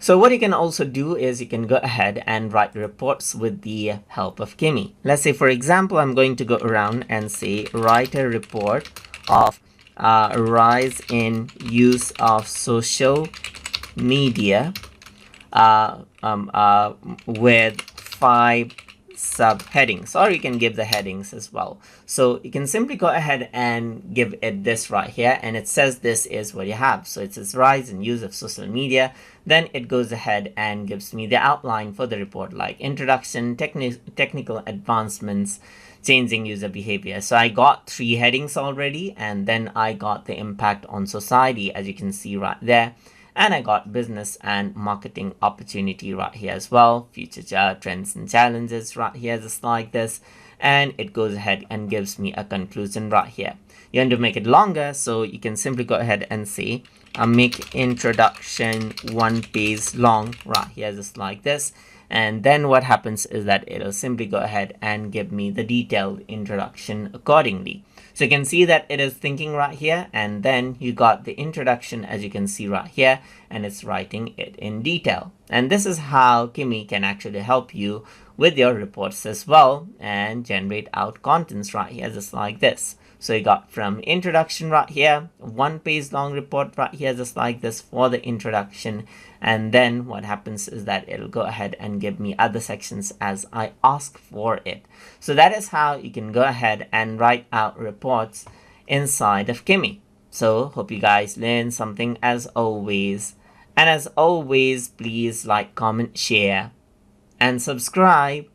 So what you can also do is you can go ahead and write reports with the help of Kimi. Let's say, for example, I'm going to go around and say write a report of rise in use of social media with 5 subheadings, or you can give the headings as well. So you can simply go ahead and give it this right here, and it says this is what you have. So it says rise in use of social media. Then it goes ahead and gives me the outline for the report, like introduction, technical advancements, changing user behavior. So I got 3 headings already, and then I got the impact on society, as you can see right there. And I got business and marketing opportunity right here as well. Future trends and challenges right here, just like this. And it goes ahead and gives me a conclusion right here. You want to make it longer, so you can simply go ahead and say, make introduction 1 page long right here, just like this. And then what happens is that it'll simply go ahead and give me the detailed introduction accordingly. So you can see that it is thinking right here, and then you got the introduction, as you can see right here, and it's writing it in detail. And this is how Kimi can actually help you with your reports as well and generate out contents right here, just like this. So you got from introduction right here, 1 page long report right here, just like this for the introduction. And then what happens is that it'll go ahead and give me other sections as I ask for it. So that is how you can go ahead and write out reports inside of Kimi. So hope you guys learned something as always. And as always, please like, comment, share, and subscribe.